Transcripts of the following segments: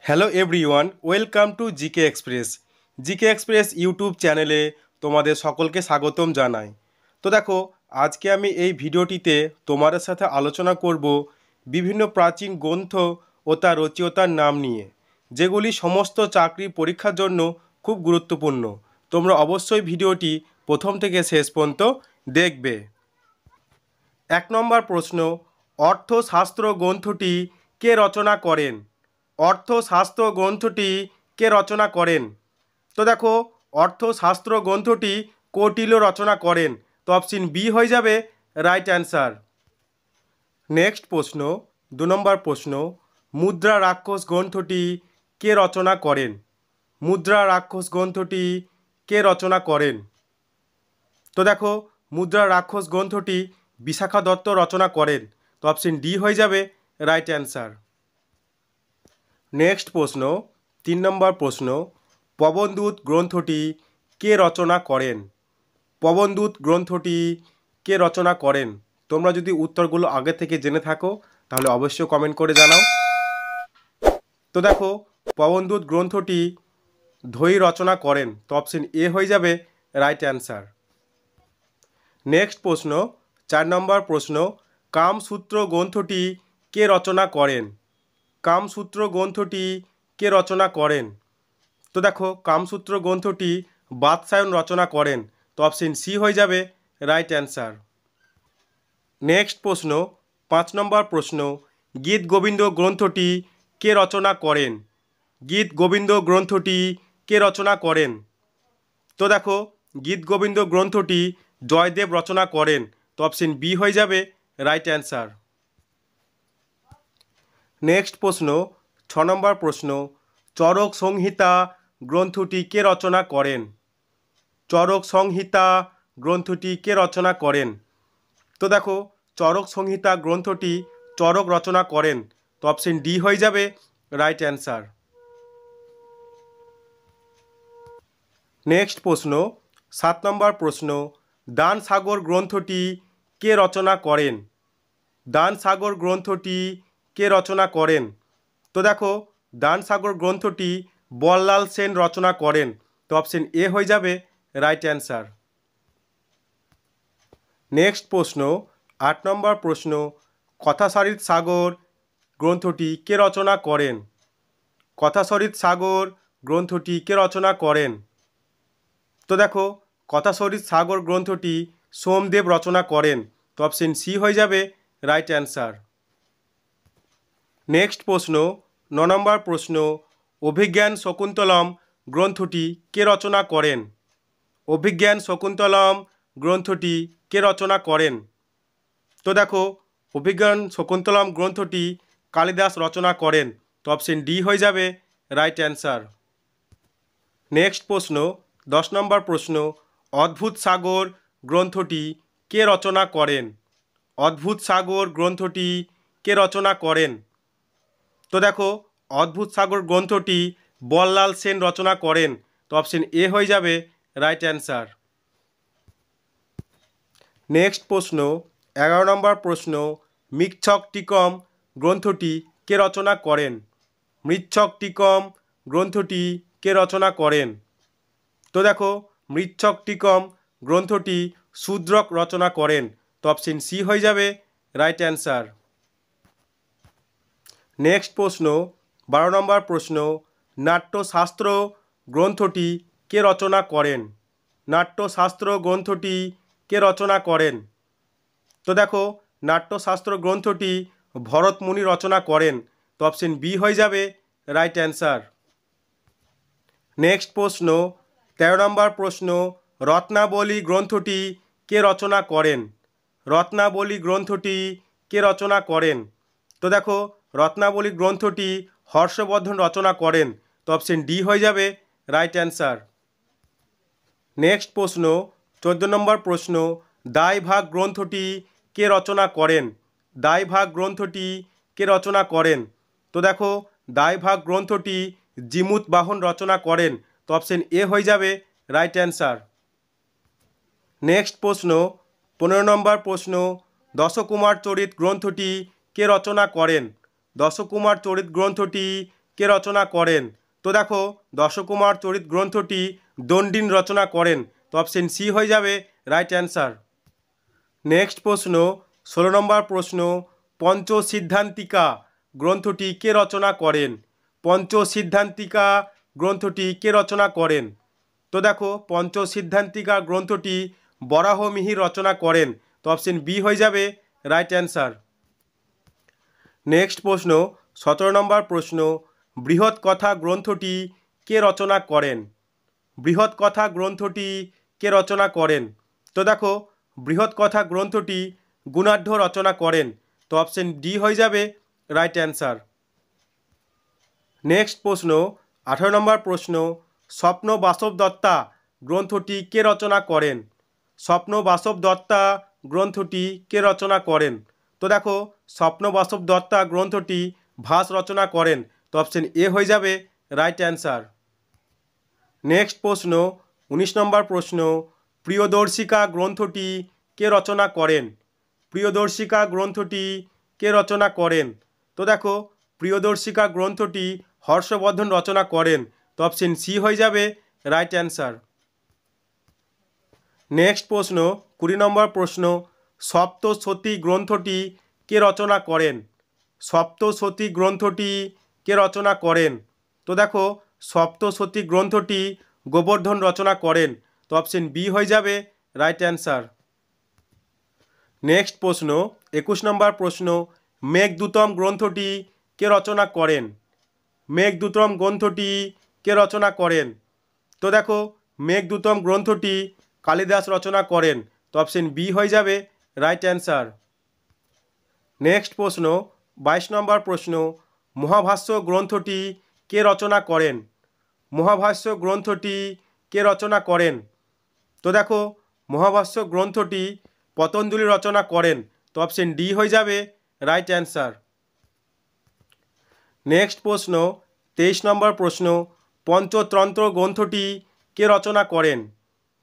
Hello everyone, welcome to GK express. GK express YouTube চ্যানেলে তোমাদের সকলকে স্বাগতম জানাই। তো দেখো, আজকে আমি এই ভিডিওটিতে তোমাদের সাথে আলোচনা করব বিভিন্ন প্রাচীন গ্রন্থ ও তার রচয়িতার নাম নিয়ে, যেগুলি সমস্ত চাকরি পরীক্ষার জন্য খুব গুরুত্বপূর্ণ। তোমরা অবশ্যই ভিডিওটি প্রথম থেকে শেষ পর্যন্ত দেখবে। 1 নম্বর প্রশ্ন, অর্থশাস্ত্র গ্রন্থটি কে রচনা করেন? অর্থশাস্ত্র গ্রন্থটি কে রচনা করেন? তো দেখো, অর্থশাস্ত্র গ্রন্থটি কৌটিল্য রচনা করেন। তো অপশন বি হয়ে যাবে রাইট অ্যান্সার। নেক্সট প্রশ্ন, 2 নম্বর প্রশ্ন, মুদ্রা রাক্ষস গ্রন্থটি কে রচনা করেন? মুদ্রা রাক্ষস গ্রন্থটি কে রচনা করেন? তো দেখো, মুদ্রা রাক্ষস গ্রন্থটি বিশাখা দত্ত রচনা করেন। তো অপশন ডি হয়ে যাবে রাইট অ্যান্সার। নেক্সট প্রশ্ন, 3 নম্বর প্রশ্ন, পবনদূত গ্রন্থটি কে রচনা করেন? পবনদূত গ্রন্থটি কে রচনা করেন? তোমরা যদি উত্তরগুলো আগে থেকে জেনে থাকো তাহলে অবশ্যই কমেন্ট করে জানাও। তো দেখো, পবনদূত গ্রন্থটি ধৈ রচনা করেন। তো অপশন এ হয়ে যাবে রাইট অ্যান্সার। নেক্সট প্রশ্ন, 4 নম্বর প্রশ্ন, কামসূত্র গ্রন্থটি কে রচনা করেন? কামসূত্র গ্রন্থটি কে রচনা করেন? তো দেখো, কামসূত্র গ্রন্থটি বাৎসায়ন রচনা করেন। তো অপশন সি হয়ে যাবে রাইট অ্যান্সার। নেক্সট প্রশ্ন, 5 নম্বর প্রশ্ন, গীত গোবিন্দ গ্রন্থটি কে রচনা করেন? গীত গোবিন্দ গ্রন্থটি কে রচনা করেন? তো দেখো, গীত গোবিন্দ গ্রন্থটি জয়দেব রচনা করেন। তো অপশন বি হয়ে যাবে রাইট অ্যান্সার। নেক্সট প্রশ্ন, 6 নম্বর প্রশ্ন, চরক সংহিতা গ্রন্থটি কে রচনা করেন? চরক সংহিতা গ্রন্থটি কে রচনা করেন? তো দেখো, চরক সংহিতা গ্রন্থটি চরক রচনা করেন। তো অপশন ডি হয়ে যাবে রাইট অ্যান্সার। নেক্সট প্রশ্ন, 7 নম্বর প্রশ্ন, দান সাগর গ্রন্থটি কে রচনা করেন? দান সাগর গ্রন্থটি কে রচনা করেন? তো দেখো, দান সাগর গ্রন্থটি বল্লাল সেন রচনা করেন। তো অপশন এ হয়ে যাবে রাইট অ্যান্সার। নেক্সট প্রশ্ন, 8 নম্বর প্রশ্ন, কথাসারিত সাগর গ্রন্থটি কে রচনা করেন? কথাসারিত সাগর গ্রন্থটি কে রচনা করেন? তো দেখো, কথাসারিত সাগর গ্রন্থটি সোমদেব রচনা করেন। তো অপশন সি হয়ে যাবে রাইট অ্যান্সার। নেক্সট প্রশ্ন, 9 নম্বর প্রশ্ন, অভিজ্ঞান শকুন্তলম গ্রন্থটি কে রচনা করেন? অভিজ্ঞান শকুন্তলম গ্রন্থটি কে রচনা করেন? তো দেখো, অভিজ্ঞান শকুন্তলম গ্রন্থটি কালিদাস রচনা করেন। তো অপশন ডি হয়ে যাবে রাইট অ্যান্সার। নেক্সট প্রশ্ন, 10 নম্বর প্রশ্ন, অদ্ভুত সাগর গ্রন্থটি কে রচনা করেন? অদ্ভুত সাগর গ্রন্থটি কে রচনা করেন? তো দেখো, অদ্ভুত সাগর গ্রন্থটি বল্লাল সেন রচনা করেন। তো অপশন এ হয়ে যাবে রাইট অ্যান্সার। নেক্সট প্রশ্ন, 11 নম্বর প্রশ্ন, মৃচ্ছক টিকম গ্রন্থটি কে রচনা করেন? মৃচ্ছক টিকম গ্রন্থটি কে রচনা করেন? তো দেখো, মৃচ্ছক টিকম গ্রন্থটি শূদ্রক রচনা করেন। তো অপশন সি হয়ে যাবে রাইট অ্যান্সার। নেক্সট প্রশ্ন, 12 নম্বর প্রশ্ন, নাট্যশাস্ত্র গ্রন্থটি কে রচনা করেন? নাট্যশাস্ত্র গ্রন্থটি কে রচনা করেন? তো দেখো, নাট্যশাস্ত্র গ্রন্থটি ভরতমুনি রচনা করেন। তো অপশন বি হয়ে যাবে রাইট অ্যান্সার। নেক্সট প্রশ্ন, 13 নম্বর প্রশ্ন, রত্নাবলী গ্রন্থটি কে রচনা করেন? রত্নাবলী গ্রন্থটি কে রচনা করেন? তো দেখো, রত্নাবলী গ্রন্থটি হর্ষবর্ধন রচনা করেন। তো অপশন ডি হয়ে যাবে রাইট অ্যান্সার। নেক্সট প্রশ্ন, 14 নম্বর প্রশ্ন, দায়ভাগ গ্রন্থটি কে রচনা করেন? দায়ভাগ গ্রন্থটি কে রচনা করেন? তো দেখো, দায়ভাগ গ্রন্থটি জিমুত বাহন রচনা করেন। তো অপশন এ হয়ে যাবে রাইট অ্যান্সার। নেক্সট প্রশ্ন, 15 নম্বর প্রশ্ন, দশকুমার চরিত গ্রন্থটি কে রচনা করেন? দশকুমার চরিত গ্রন্থটি কে রচনা করেন? তো দেখো দশকুমার চরিত গ্রন্থটি দণ্ডিন রচনা করেন। তো অপশন সি হয়ে যাবে রাইট অ্যান্সার। নেক্সট প্রশ্ন 16 নম্বর প্রশ্ন, পঞ্চসিদ্ধান্তিকা গ্রন্থটি কে রচনা করেন? পঞ্চসিদ্ধান্তিকা গ্রন্থটি কে রচনা করেন? তো দেখো পঞ্চসিদ্ধান্তিকা গ্রন্থটি বরাহমিহির রচনা করেন। তো অপশন বি হয়ে যাবে রাইট অ্যান্সার। নেক্সট প্রশ্ন 17 নম্বর প্রশ্ন, বৃহৎ কথা গ্রন্থটি কে রচনা করেন? বৃহৎ কথা গ্রন্থটি কে রচনা করেন? তো দেখো বৃহৎ কথা গ্রন্থটি গুণাঢ্য রচনা করেন। তো অপশন ডি হয়ে যাবে রাইট অ্যান্সার। নেক্সট প্রশ্ন 18 নম্বর প্রশ্ন, স্বপ্ন বাসব দত্তা গ্রন্থটি কে রচনা করেন? স্বপ্ন বাসব দত্তা গ্রন্থটি কে রচনা করেন? তো দেখো স্বপ্ন বাসব দত্তা গ্রন্থটি ভাস রচনা করেন। তো অপশন এ হয়ে যাবে রাইট অ্যান্সার। নেক্সট প্রশ্ন 19 নম্বর প্রশ্ন, প্রিয়দর্শিকা গ্রন্থটি কে রচনা করেন? প্রিয়দর্শিকা গ্রন্থটি কে রচনা করেন? তো দেখো প্রিয়দর্শিকা গ্রন্থটি হর্ষবর্ধন রচনা করেন। তো অপশন সি হয়ে যাবে রাইট অ্যান্সার। নেক্সট প্রশ্ন 20 নম্বর প্রশ্ন, সপ্তশতী গ্রন্থটি কে রচনা করেন? সপ্তশতী গ্রন্থটি কে রচনা করেন? তো দেখো সপ্তশতী গ্রন্থটি গোবর্ধন রচনা করেন। তো অপশন বি হয়ে যাবে রাইট অ্যান্সার। নেক্সট প্রশ্ন 21 নম্বর প্রশ্ন, মেঘদূতম গ্রন্থটি কে রচনা করেন? মেঘদূতম গ্রন্থটি কে রচনা করেন? তো দেখো মেঘদূতম গ্রন্থটি কালিদাস রচনা করেন। তো অপশন বি হয়ে যাবে রাইট অ্যান্সার। নেক্সট প্রশ্ন 22 নম্বর প্রশ্ন, মহাভাষ্য গ্রন্থটি কে রচনা করেন? মহাভাষ্য গ্রন্থটি কে রচনা করেন? তো দেখো মহাভাষ্য গ্রন্থটি পতঞ্জলি রচনা করেন। তো অপশন ডি হয়ে যাবে রাইট অ্যান্সার। নেক্সট প্রশ্ন 23 নম্বর প্রশ্ন, পঞ্চতন্ত্র গ্রন্থটি কে রচনা করেন?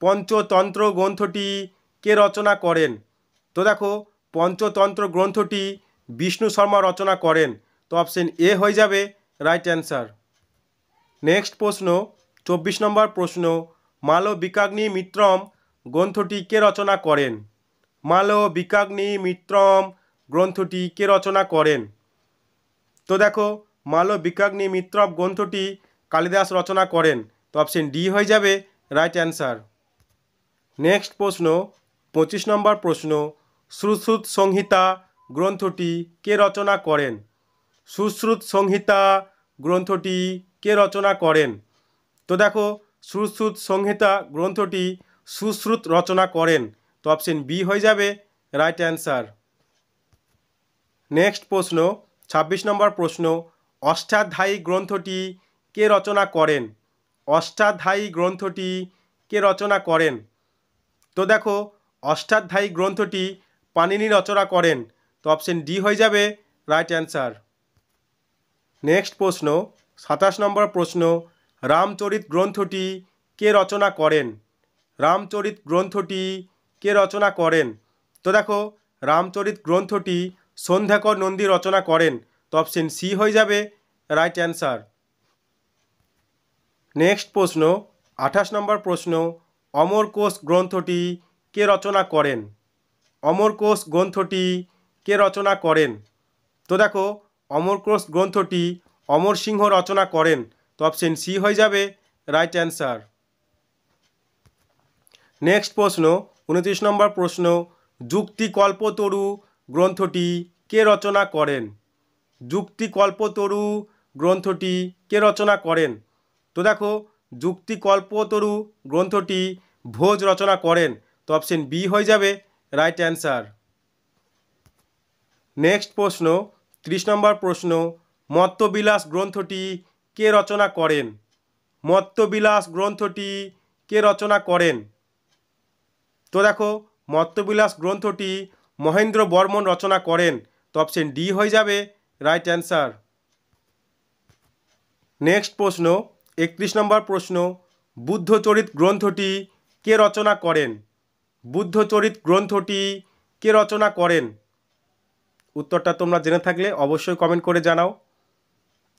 পঞ্চতন্ত্র গ্রন্থটি কে রচনা করেন? তো দেখো পঞ্চতন্ত্র গ্রন্থটি বিষ্ণু শর্মা রচনা করেন। তো অপশন এ হয়ে যাবে রাইট অ্যান্সার। নেক্সট প্রশ্ন 24 নম্বর প্রশ্ন, মালবিকাগ্নি মিত্রম গ্রন্থটি কে রচনা করেন? মালবিকাগ্নি মিত্রম গ্রন্থটি কে রচনা করেন? তো দেখো মালবিকাগ্নি মিত্রম গ্রন্থটি কালিদাস রচনা করেন। তো অপশন ডি হয়ে যাবে রাইট অ্যান্সার। নেক্সট প্রশ্ন 25 নম্বর প্রশ্ন, সুশ্রুত সংহিতা গ্রন্থটি কে রচনা করেন? সুশ্রুত সংহিতা গ্রন্থটি কে রচনা করেন? তো দেখো সুশ্রুত সংহিতা গ্রন্থটি সুশ্রুত রচনা করেন। তো অপশন বি হয়ে যাবে রাইট অ্যান্সার। নেক্সট প্রশ্ন 26 নম্বর প্রশ্ন, অষ্টাধ্যায়ী গ্রন্থটি কে রচনা করেন? অষ্টাধ্যায়ী গ্রন্থটি কে রচনা করেন? তো দেখো অষ্টাধ্যায়ী গ্রন্থটি পাণিনি রচনা করেন। তো অপশন ডি হয়ে যাবে রাইট অ্যান্সার। নেক্সট প্রশ্ন 27 নম্বর প্রশ্ন, রামচরিত গ্রন্থটি কে রচনা করেন? রামচরিত গ্রন্থটি কে রচনা করেন? তো দেখো রামচরিত গ্রন্থটি সন্ধ্যাকর নন্দী রচনা করেন। তো অপশন সি হয়ে যাবে রাইট অ্যান্সার। নেক্সট প্রশ্ন 28 নম্বর প্রশ্ন, অমরকোষ গ্রন্থটি কে রচনা করেন? অমরকোষ গ্রন্থটি কে রচনা করেন? তো দেখো অমরকোষ গ্রন্থটি অমর সিংহ রচনা করেন। তো অপশন সি হয়ে যাবে রাইট অ্যান্সার। নেক্সট প্রশ্ন 29 নম্বর প্রশ্ন, যুক্তিকল্পতরু গ্রন্থটি কে রচনা করেন? যুক্তিকল্পতরু গ্রন্থটি কে রচনা করেন? তো দেখো যুক্তিকল্পতরু গ্রন্থটি ভোজ রচনা করেন। তো অপশন বি হয়ে যাবে রাইট অ্যান্সার। নেক্সট প্রশ্ন 30 নম্বর প্রশ্ন, মত্তবিলাস গ্রন্থটি কে রচনা করেন? মত্তবিলাস গ্রন্থটি কে রচনা করেন? তো দেখো মত্তবিলাস গ্রন্থটি মহেন্দ্র বর্মন রচনা করেন। তো অপশন ডি হয়ে যাবে রাইট অ্যান্সার। নেক্সট প্রশ্ন 31 নম্বর প্রশ্ন, বুদ্ধচরিত গ্রন্থটি কে রচনা করেন? বুদ্ধচরিত গ্রন্থটি কে রচনা করেন? উত্তরটা তোমরা জেনে থাকলে অবশ্যই কমেন্ট করে জানাও।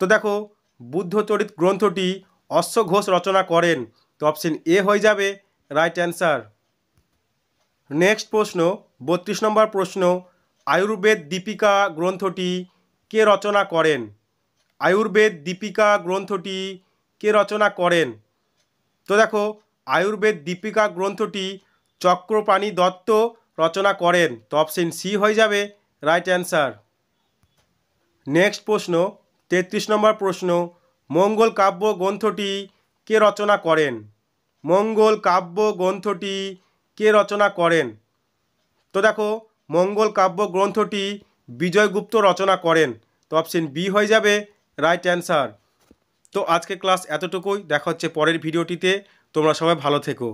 তো দেখো বুদ্ধচরিত গ্রন্থটি অশ্ব ঘোষ রচনা করেন? তো অপশন এ হয়ে যাবে রাইট অ্যান্সার। নেক্সট প্রশ্ন 32 নম্বর প্রশ্ন, আয়ুর্বেদ দীপিকা গ্রন্থটি কে রচনা করেন? আয়ুর্বেদ দীপিকা গ্রন্থটি কে রচনা করেন? তো দেখো, আয়ুর্বেদ দীপিকা গ্রন্থটি চক্রপাণি দত্ত রচনা করেন। তো অপশন সি হয়ে যাবে রাইট অ্যান্সার। নেক্সট প্রশ্ন 33 নম্বর প্রশ্ন, মঙ্গল কাব্য গ্রন্থটি কে রচনা করেন? মঙ্গল কাব্য গ্রন্থটি কে রচনা করেন? তো দেখো, মঙ্গল কাব্য গ্রন্থটি বিজয়গুপ্ত রচনা করেন। তো অপশন বি হয়ে যাবে রাইট অ্যান্সার। তো আজকে ক্লাস এতটুকুই, দেখা হচ্ছে পরের ভিডিওটিতে। তোমরা সবাই ভালো থেকো।